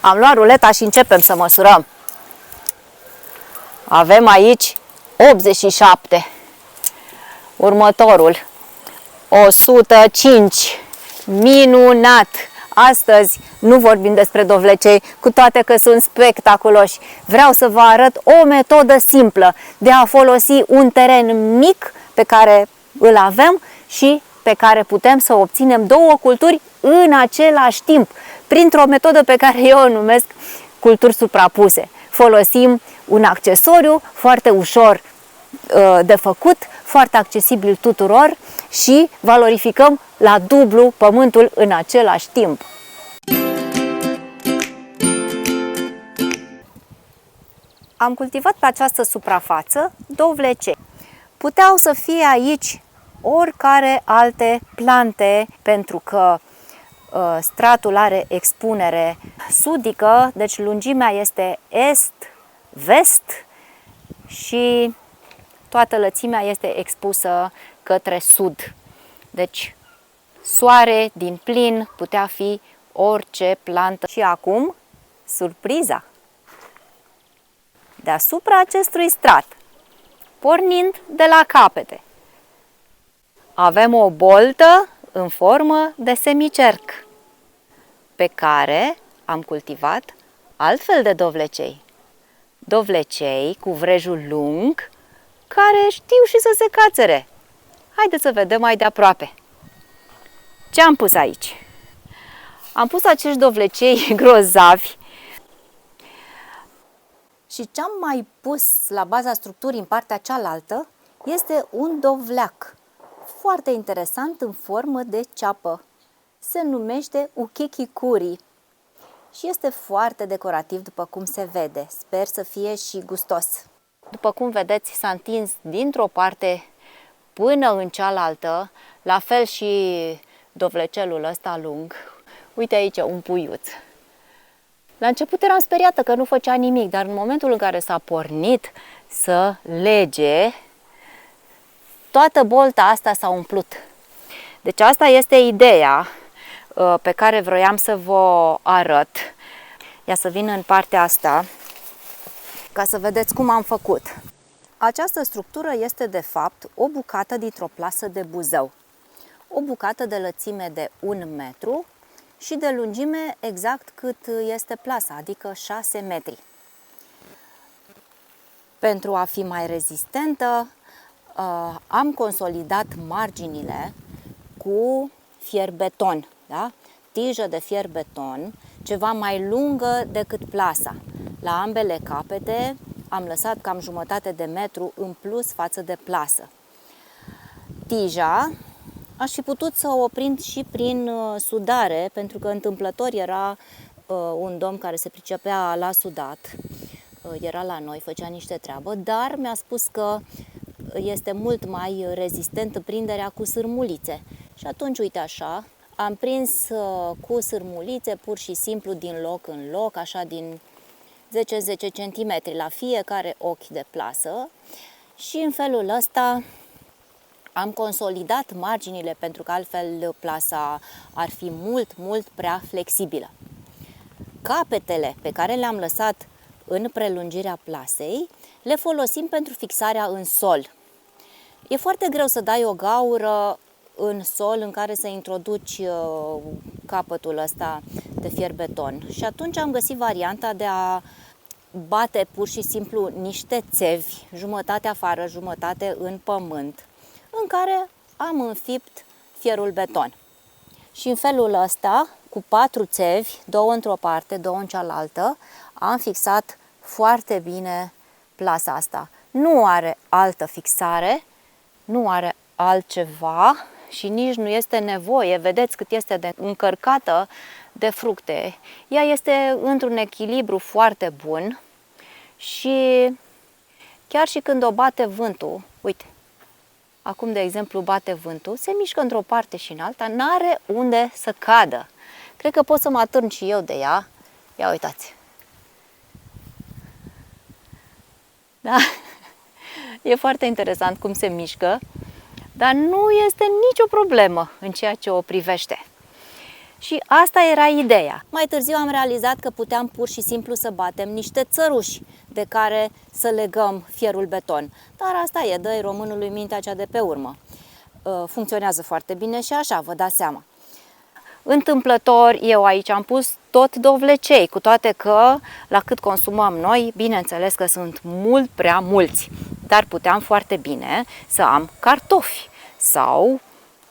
Am luat ruleta și începem să măsurăm. Avem aici 87. Următorul 105. Minunat! Astăzi nu vorbim despre dovlecei, cu toate că sunt spectaculoși. Vreau să vă arăt o metodă simplă de a folosi un teren mic pe care îl avem și pe care putem să obținem două culturi în același timp, printr-o metodă pe care eu o numesc culturi suprapuse. Folosim un accesoriu foarte ușor de făcut, foarte accesibil tuturor și valorificăm la dublu pământul în același timp. Am cultivat pe această suprafață dovlecei. Puteau să fie aici oricare alte plante, pentru că stratul are expunere sudică, deci lungimea este est-vest și toată lățimea este expusă către sud. Deci soare din plin, putea fi orice plantă. Și acum, surpriza! Deasupra acestui strat, pornind de la capete, avem o boltă în formă de semicerc, pe care am cultivat altfel de dovlecei. Dovlecei cu vrejul lung, care știu și să se cațere. Haideți să vedem mai de aproape. Ce am pus aici? Am pus acești dovlecei grozavi. Și ce am mai pus la baza structurii în partea cealaltă este un dovleac foarte interesant în formă de ceapă. Se numește ukikikuri și este foarte decorativ, după cum se vede. Sper să fie și gustos. După cum vedeți, s-a întins dintr-o parte până în cealaltă, la fel și dovlecelul ăsta lung. Uite aici un puiuț. La început eram speriată că nu făcea nimic, dar în momentul în care s-a pornit să lege, toată bolta asta s-a umplut. Deci asta este ideea pe care vroiam să vă arăt. Ia să vin în partea asta ca să vedeți cum am făcut. Această structură este de fapt o bucată dintr-o plasă de buzău. O bucată de lățime de 1 metru și de lungime exact cât este plasa, adică 6 metri. Pentru a fi mai rezistentă, am consolidat marginile cu fierbeton, da? Tijă de fierbeton, ceva mai lungă decât plasa. La ambele capete am lăsat cam jumătate de metru în plus față de plasă. Tija aș fi putut să o prind și prin sudare, pentru că întâmplător era un domn care se pricepea la sudat, era la noi, făcea niște treabă, dar mi-a spus că este mult mai rezistent prinderea cu sârmulițe. Și atunci, uite așa, am prins cu sârmulițe pur și simplu din loc în loc, așa din 10-10 cm la fiecare ochi de plasă și în felul ăsta am consolidat marginile, pentru că altfel plasa ar fi mult prea flexibilă. Capetele pe care le-am lăsat în prelungirea plasei le folosim pentru fixarea în sol. E foarte greu să dai o gaură în sol în care să introduci capătul ăsta de fierbeton. Și atunci am găsit varianta de a bate pur și simplu niște țevi, jumătate afară, jumătate în pământ, în care am înfipt fierul beton. Și în felul ăsta, cu 4 țevi, 2 într-o parte, 2 în cealaltă, am fixat foarte bine plasa asta. Nu are altă fixare, nu are altceva și nici nu este nevoie. Vedeți cât este de încărcată de fructe. Ea este într-un echilibru foarte bun și chiar și când o bate vântul, uite, acum de exemplu bate vântul, se mișcă într-o parte și în alta, n-are unde să cadă. Cred că pot să mă atârn și eu de ea. Ia uitați. Da? E foarte interesant cum se mișcă, dar nu este nicio problemă în ceea ce o privește. Și asta era ideea. Mai târziu am realizat că puteam pur și simplu să batem niște țăruși de care să legăm fierul beton. Dar asta e, dă-i românului mintea cea de pe urmă. Funcționează foarte bine și așa, vă dați seama. Întâmplător, eu aici am pus tot dovlecei, cu toate că, la cât consumăm noi, bineînțeles că sunt mult prea mulți. Dar puteam foarte bine să am cartofi sau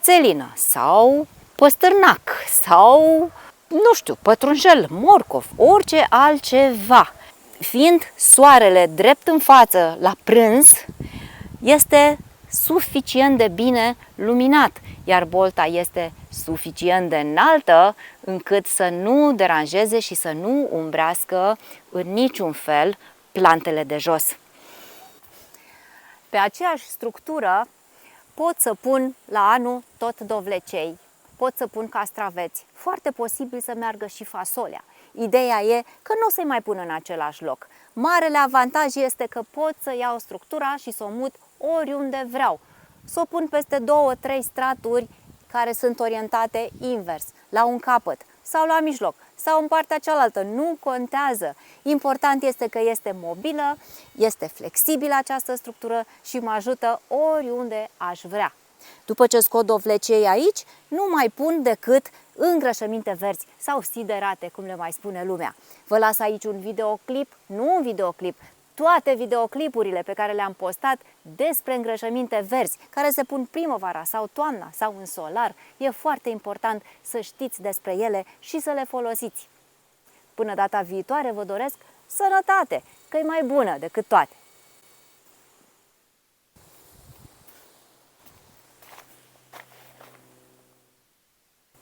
țelină sau păstârnac sau, nu știu, pătrunjel, morcov, orice altceva. Fiind soarele drept în față la prânz, este suficient de bine luminat, iar bolta este suficient de înaltă încât să nu deranjeze și să nu umbrească în niciun fel plantele de jos. Pe aceeași structură pot să pun la anul tot dovlecei, pot să pun castraveți, foarte posibil să meargă și fasolea. Ideea e că nu o să-i mai pun în același loc. Marele avantaj este că pot să iau structura și să o mut oriunde vreau. Să o pun peste 2-3 straturi care sunt orientate invers, la un capăt sau la mijloc sau în partea cealaltă, nu contează. Important este că este mobilă, este flexibilă această structură și mă ajută oriunde aș vrea. După ce scot dovlecei aici, nu mai pun decât îngrășăminte verzi sau siderate, cum le mai spune lumea. Vă las aici un videoclip, nu un videoclip, toate videoclipurile pe care le-am postat despre îngrășăminte verzi, care se pun primăvara sau toamna sau în solar. E foarte important să știți despre ele și să le folosiți. Până data viitoare vă doresc sănătate, că e mai bună decât toate.